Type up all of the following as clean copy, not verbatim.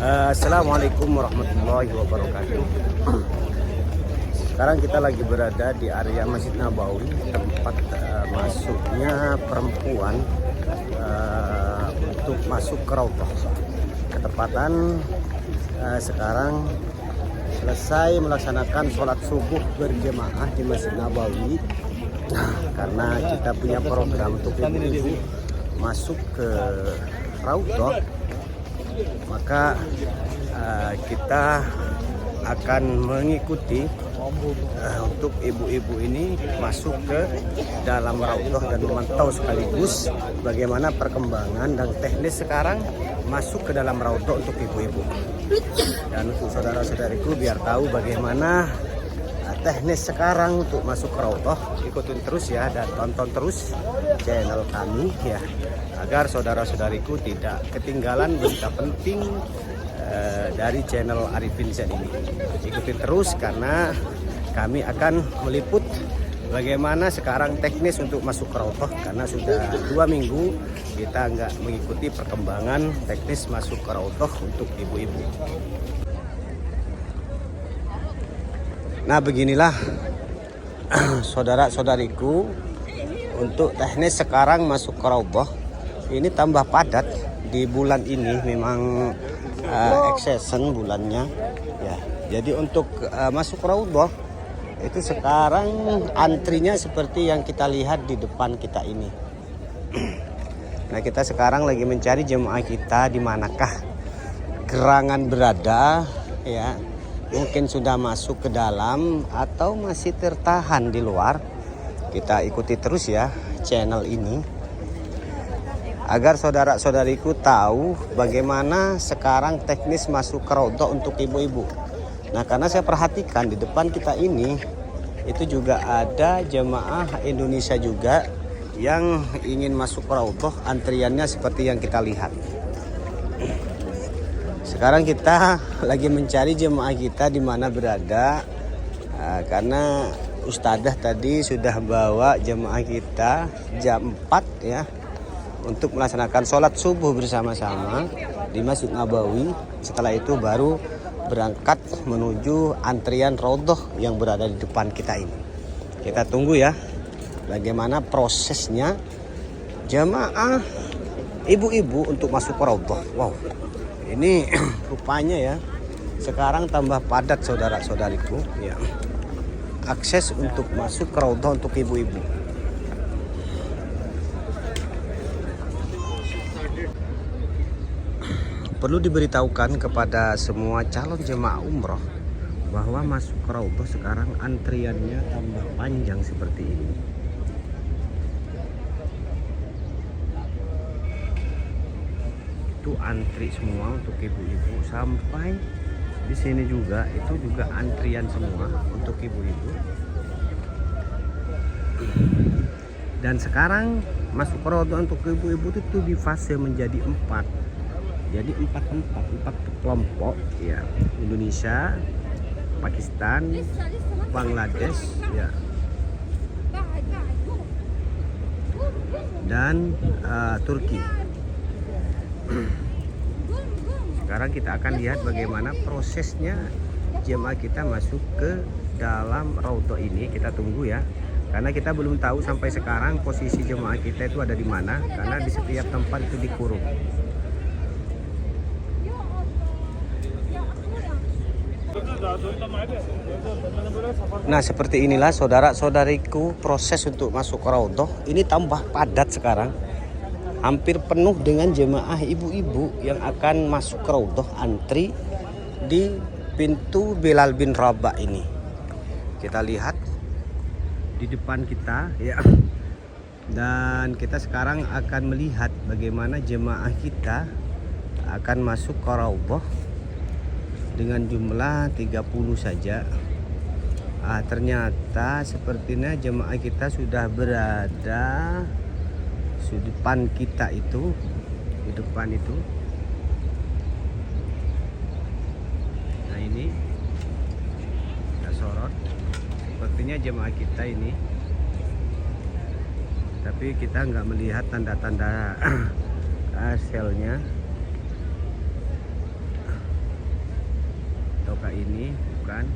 Assalamualaikum warahmatullahi wabarakatuh. Sekarang kita lagi berada di area Masjid Nabawi, tempat masuknya perempuan untuk masuk ke Raudhah. Ketepatan sekarang selesai melaksanakan sholat subuh berjemaah di Masjid Nabawi. Karena kita punya program untuk ibu-ibu masuk ke Raudhah, maka kita akan mengikuti untuk ibu-ibu ini masuk ke dalam Raudhah dan memantau sekaligus bagaimana perkembangan dan teknis sekarang masuk ke dalam Raudhah untuk ibu-ibu. Dan untuk saudara-saudariku biar tahu bagaimana teknis sekarang untuk masuk ke Raudhah, ikutin terus ya dan tonton terus channel kami ya, agar saudara-saudariku tidak ketinggalan berita penting dari channel Arifin Z ini. Ikuti terus karena kami akan meliput bagaimana sekarang teknis untuk masuk ke Raudhah, karena sudah 2 minggu kita nggak mengikuti perkembangan teknis masuk ke Raudhah untuk ibu-ibu. Nah beginilah saudara-saudariku untuk teknis sekarang masuk ke Raudhah. Ini tambah padat di bulan ini, memang exception bulannya ya. Jadi untuk masuk ke Raudhah itu sekarang antrinya seperti yang kita lihat di depan kita ini. Nah kita sekarang lagi mencari jemaah kita di manakah gerangan berada ya. Mungkin sudah masuk ke dalam atau masih tertahan di luar. Kita ikuti terus ya channel ini, agar saudara-saudariku tahu bagaimana sekarang teknis masuk ke Raudhah untuk ibu-ibu. Nah karena saya perhatikan di depan kita ini itu juga ada jemaah Indonesia juga yang ingin masuk ke Raudhah, antriannya seperti yang kita lihat. Sekarang kita lagi mencari jemaah kita di mana berada, karena Ustadzah tadi sudah bawa jemaah kita jam 4 ya untuk melaksanakan sholat subuh bersama-sama di Masjid Nabawi. Setelah itu baru berangkat menuju antrian Raudhah yang berada di depan kita ini. Kita tunggu ya bagaimana prosesnya jemaah ibu-ibu untuk masuk ke Raudhah. Wow, ini rupanya ya sekarang tambah padat saudara-saudariku ya, akses untuk masuk ke Raudhah untuk ibu-ibu. Perlu diberitahukan kepada semua calon jemaah umroh bahwa masuk ke Raudhah sekarang antriannya tambah panjang seperti ini. Itu antri semua untuk ibu-ibu, sampai di sini juga itu juga antrian semua untuk ibu-ibu. Dan sekarang masuk ke Raudhah untuk ibu-ibu itu di fase menjadi 4. Jadi 4 kelompok ya, Indonesia, Pakistan, Bangladesh ya, dan Turki. Sekarang kita akan lihat bagaimana prosesnya jemaah kita masuk ke dalam Raudhah ini. Kita tunggu ya, karena kita belum tahu sampai sekarang posisi jemaah kita itu ada di mana, karena di setiap tempat itu dikurung. Nah seperti inilah saudara-saudariku proses untuk masuk ke Raudhah. Ini tambah padat sekarang, hampir penuh dengan jemaah ibu-ibu yang akan masuk ke Raudhah, antri di pintu Bilal bin Rabah ini. Kita lihat di depan kita ya, dan kita sekarang akan melihat bagaimana jemaah kita akan masuk ke Raudhah dengan jumlah 30 saja. Ternyata sepertinya jemaah kita sudah berada di depan kita itu, di depan itu. Nah ini kita sorot, sepertinya jemaah kita ini, tapi kita nggak melihat tanda-tanda selnya. apakah ini bukan.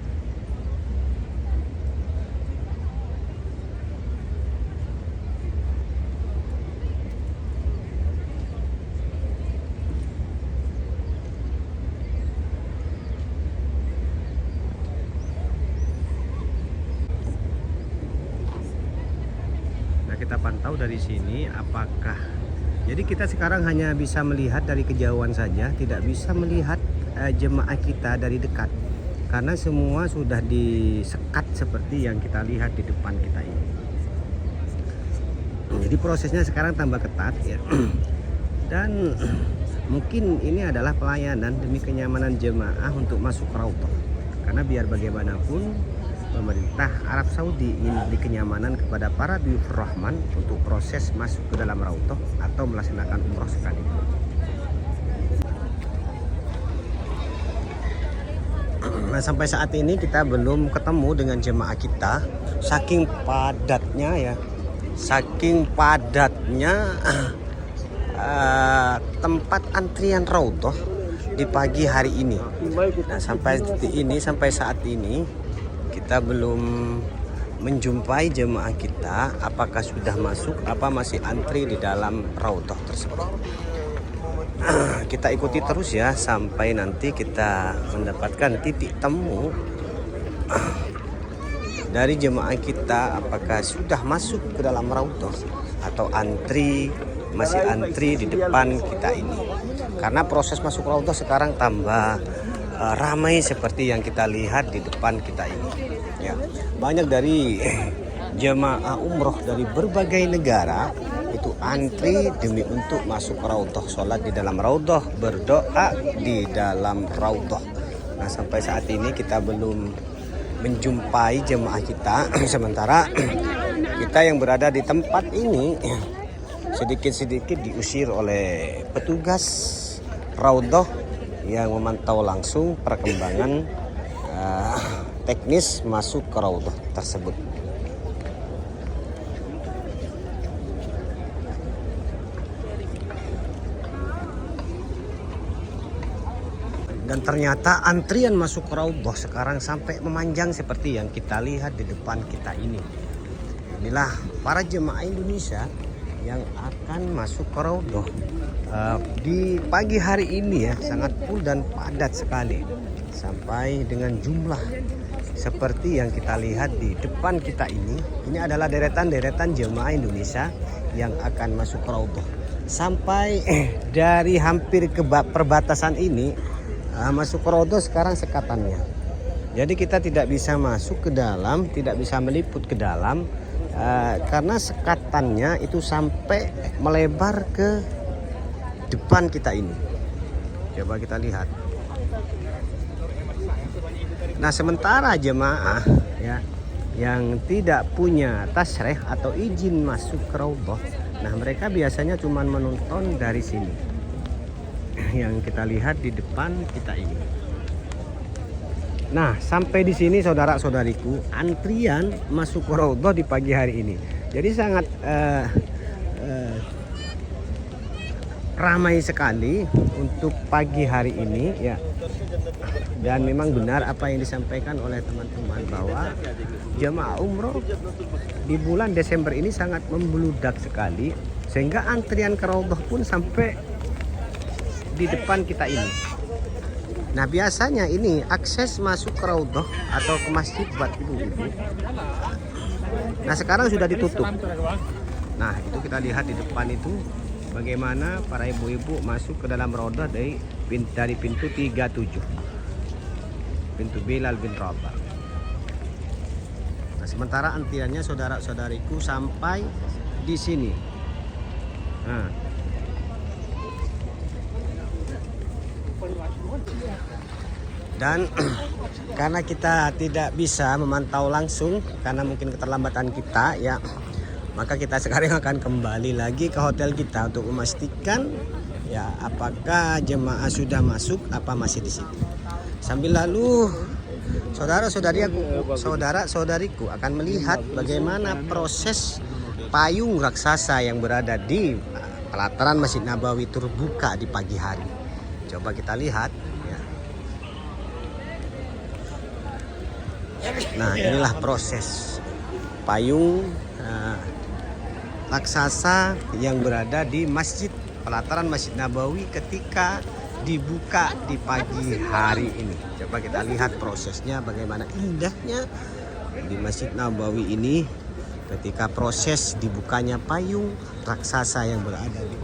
Kita pantau dari sini apakah, jadi kita sekarang hanya bisa melihat dari kejauhan saja, tidak bisa melihat jemaah kita dari dekat karena semua sudah disekat seperti yang kita lihat di depan kita ini. Jadi prosesnya sekarang tambah ketat ya. Dan mungkin ini adalah pelayanan demi kenyamanan jemaah untuk masuk Raudhah, karena biar bagaimanapun pemerintah Arab Saudi ingin beri kenyamanan kepada para duyuf Rahman untuk proses masuk ke dalam Raudhah atau melaksanakan umroh sekalipun. Nah, sampai saat ini kita belum ketemu dengan jemaah kita, saking padatnya tempat antrian Raudhah di pagi hari ini. Nah, sampai saat ini kita belum menjumpai jemaah kita apakah sudah masuk apa masih antri di dalam Raudhah tersebut. Kita ikuti terus ya sampai nanti kita mendapatkan titik temu dari jemaah kita apakah sudah masuk ke dalam Raudhah atau masih antri di depan kita ini. Karena proses masuk Raudhah sekarang tambah ramai seperti yang kita lihat di depan kita ini ya. Banyak dari jemaah umroh dari berbagai negara itu antri demi untuk masuk Raudhah, sholat di dalam Raudhah, berdoa di dalam Raudhah. Nah, sampai saat ini kita belum menjumpai jemaah kita. Sementara kita yang berada di tempat ini sedikit-sedikit diusir oleh petugas Raudhah yang memantau langsung perkembangan teknis masuk ke Raudhah tersebut. Dan ternyata antrian masuk ke Raudhah sekarang sampai memanjang seperti yang kita lihat di depan kita ini. Inilah para jemaah Indonesia yang akan masuk ke Raudhah di pagi hari ini ya, sangat full dan padat sekali sampai dengan jumlah seperti yang kita lihat di depan kita ini. Ini adalah deretan jemaah Indonesia yang akan masuk ke Raudhah. Sampai dari hampir ke perbatasan ini masuk ke Raudhah sekarang sekatannya. Jadi kita tidak bisa masuk ke dalam, tidak bisa meliput ke dalam karena sekatannya itu sampai melebar ke depan kita ini. Coba kita lihat. Nah, sementara jemaah ya yang tidak punya tasrih atau izin masuk ke Raudhah, nah mereka biasanya cuma menonton dari sini. Yang kita lihat di depan kita ini. Nah, sampai di sini saudara-saudariku, antrian masuk ke Raudhah di pagi hari ini. Jadi sangat ramai sekali untuk pagi hari ini ya. Dan memang benar apa yang disampaikan oleh teman-teman bahwa jemaah umroh di bulan Desember ini sangat membludak sekali, sehingga antrian ke Raudhah pun sampai di depan kita ini. Nah, biasanya ini akses masuk ke Raudhah atau ke masjid buat ibu-ibu. Nah, sekarang sudah ditutup. Nah, itu kita lihat di depan itu bagaimana para ibu-ibu masuk ke dalam Raudhah dari pintu 37. Pintu Bilal bin Rabah. Nah, sementara antriannya saudara-saudariku sampai di sini. Nah, dan karena kita tidak bisa memantau langsung karena mungkin keterlambatan kita ya, maka kita sekarang akan kembali lagi ke hotel kita untuk memastikan ya apakah jemaah sudah masuk apa masih di sini. Sambil lalu saudara-saudariku akan melihat bagaimana proses payung raksasa yang berada di pelataran Masjid Nabawi terbuka di pagi hari. Coba kita lihat ya. Nah, inilah proses payung raksasa yang berada di Masjid Pelataran Masjid Nabawi ketika dibuka di pagi hari ini. Coba kita lihat prosesnya, bagaimana indahnya di Masjid Nabawi ini ketika proses dibukanya payung raksasa yang berada di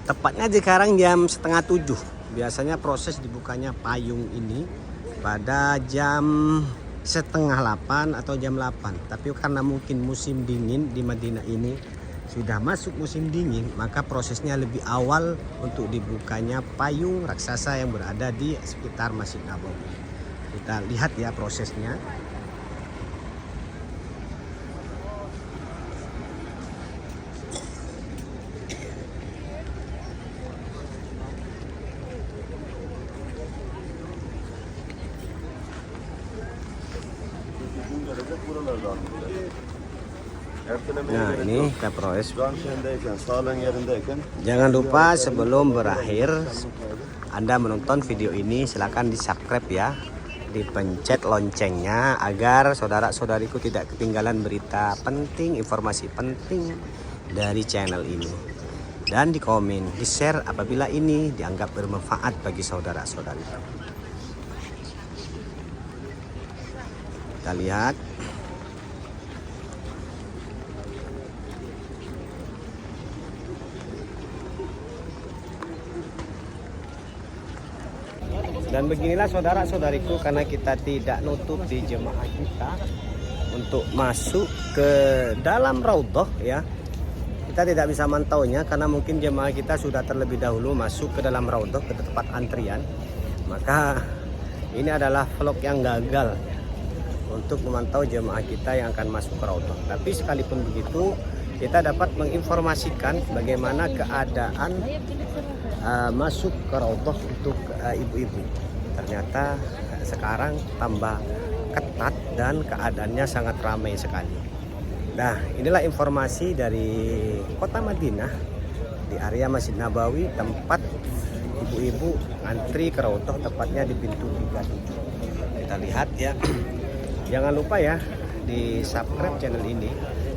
tepatnya sekarang jam 6:30. Biasanya proses dibukanya payung ini pada jam 7:30 atau jam 8. Tapi karena mungkin musim dingin di Madinah ini sudah masuk musim dingin, maka prosesnya lebih awal untuk dibukanya payung raksasa yang berada di sekitar Masjid Nabawi. Kita lihat ya prosesnya. Nah, ini kita proses. Jangan lupa sebelum berakhir Anda menonton video ini, silahkan di subscribe ya, dipencet loncengnya agar saudara-saudariku tidak ketinggalan berita penting, informasi penting dari channel ini. Dan di komen, di share apabila ini dianggap bermanfaat bagi saudara-saudariku. Kita lihat. Dan beginilah saudara-saudariku, karena kita tidak nutup di jemaah kita untuk masuk ke dalam raudhah ya. Kita tidak bisa mantaunya karena mungkin jemaah kita sudah terlebih dahulu masuk ke dalam raudhah, ke tempat antrian. Maka ini adalah vlog yang gagal untuk memantau jemaah kita yang akan masuk ke raudhah. Tapi sekalipun begitu, kita dapat menginformasikan bagaimana keadaan masuk ke raudhah untuk ibu-ibu. Ternyata sekarang tambah ketat dan keadaannya sangat ramai sekali. Nah, inilah informasi dari kota Madinah di area Masjid Nabawi, tempat ibu-ibu antri ke raudhah, tepatnya di pintu 37. Kita lihat ya. Jangan lupa ya di subscribe channel ini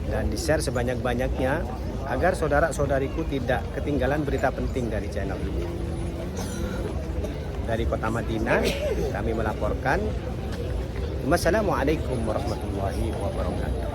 dan di share sebanyak-banyaknya agar saudara-saudariku tidak ketinggalan berita penting dari channel ini. Dari kota Madinah kami melaporkan. Wassalamualaikum warahmatullahi wabarakatuh.